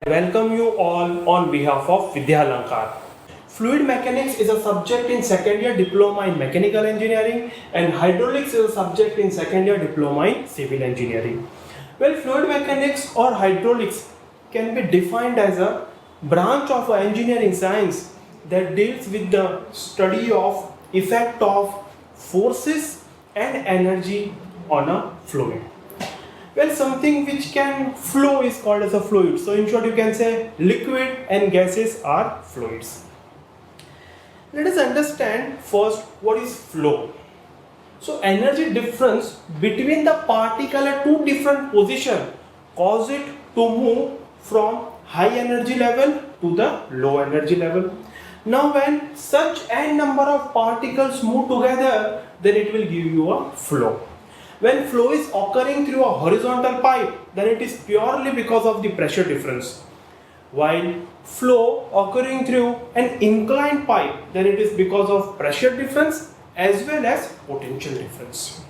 Welcome you all on behalf of Vidyalankar. Fluid mechanics is a subject in second year diploma in mechanical engineering, and hydraulics is a subject in second year diploma in civil engineering. Well, fluid mechanics or hydraulics can be defined as a branch of engineering science that deals with the study of effect of forces and energy on a fluid. Well, something which can flow is called as a fluid. So in short, you can say liquid and gases are fluids. Let us understand first what is flow. So energy difference between the particle at two different positions cause it to move from high energy level to the low energy level. Now when such n number of particles move together, then it will give you a flow. When flow is occurring through a horizontal pipe, then it is purely because of the pressure difference. While flow occurring through an inclined pipe, then it is because of pressure difference as well as potential difference.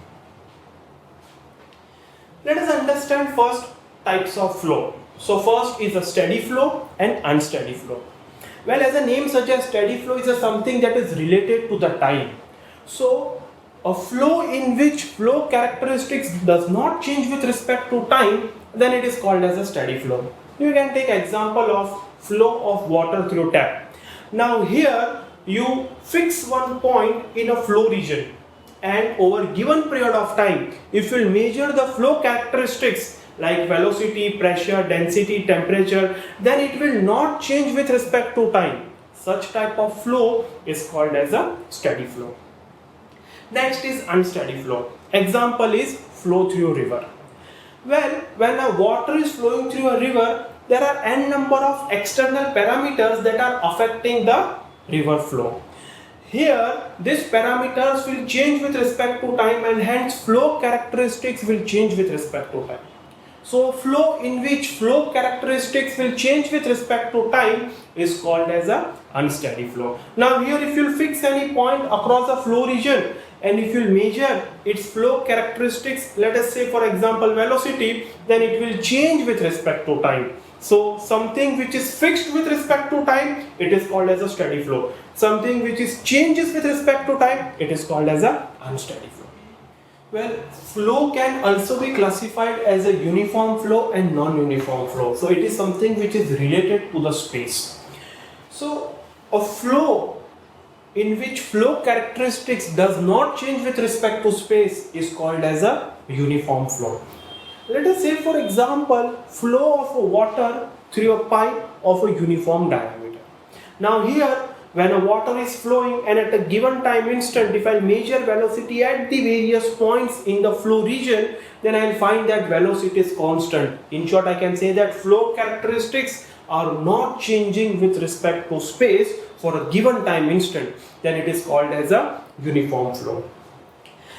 Let us understand first types of flow. So first is a steady flow and unsteady flow. Well, as the name suggests, steady flow is something that is related to the time. So a flow in which flow characteristics does not change with respect to time, then it is called as a steady flow. You can take example of flow of water through tap. Now here you fix one point in a flow region, and over given period of time, if you measure the flow characteristics like velocity, pressure, density, temperature, then it will not change with respect to time. Such type of flow is called as a steady flow. Next is unsteady flow. Example is flow through a river. Well, when a water is flowing through a river, there are n number of external parameters that are affecting the river flow. Here, these parameters will change with respect to time, and hence flow characteristics will change with respect to time. So flow in which flow characteristics will change with respect to time is called as a unsteady flow. Now here if you fix any point across a flow region, and if you measure its flow characteristics, let us say for example velocity, then it will change with respect to time. So something which is fixed with respect to time, it is called as a steady flow. Something which is changes with respect to time, it is called as a unsteady flow. Well, flow can also be classified as a uniform flow and non-uniform flow. So it is something which is related to the space. So a flow in which flow characteristics does not change with respect to space is called as a uniform flow. Let us say for example flow of water through a pipe of a uniform diameter. Now here when a water is flowing and at a given time instant, if I measure velocity at the various points in the flow region, then I will find that velocity is constant. In short, I can say that flow characteristics are not changing with respect to space for a given time instant. Then it is called as a uniform flow.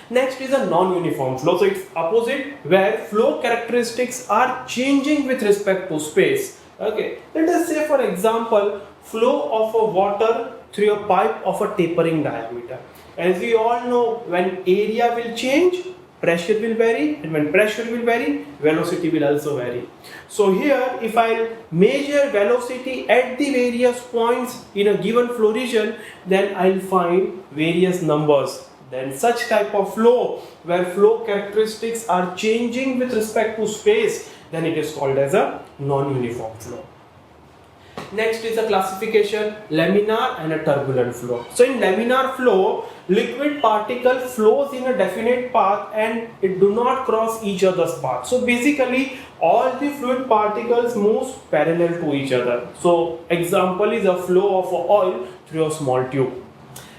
Next is a non-uniform flow. So it's opposite, where flow characteristics are changing with respect to space. Okay, let us say for example flow of a water through a pipe of a tapering diameter. As we all know, when area will change, pressure will vary, and when pressure will vary, velocity will also vary. So here if I measure velocity at the various points in a given flow region, then I'll find various numbers. Then such type of flow where flow characteristics are changing with respect to space, then it is called as a non-uniform flow. Next is a classification, laminar and a turbulent flow. So in laminar flow, liquid particle flows in a definite path and it do not cross each other's path. So basically all the fluid particles move parallel to each other. So example is a flow of oil through a small tube.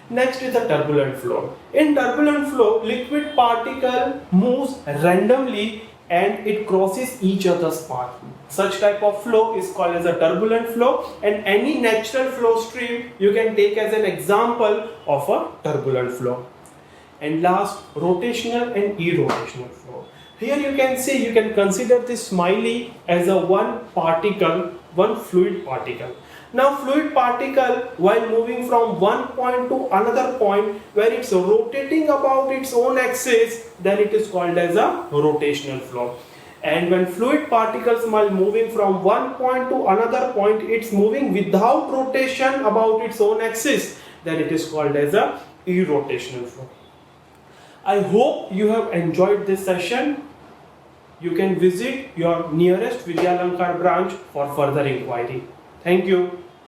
Next is the turbulent flow. In turbulent flow, liquid particle moves randomly and it crosses each other's path. Such type of flow is called as a turbulent flow, and any natural flow stream you can take as an example of a turbulent flow. And last, rotational and irrotational flow. Here you can see, you can consider this smiley as a one fluid particle. Now fluid particle, while moving from one point to another point where it's rotating about its own axis, then it is called as a rotational flow. And when fluid particles while moving from one point to another point, it's moving without rotation about its own axis, then it is called as a irrotational flow. I hope you have enjoyed this session. You can visit your nearest Vidyalankar branch for further inquiry. Thank you.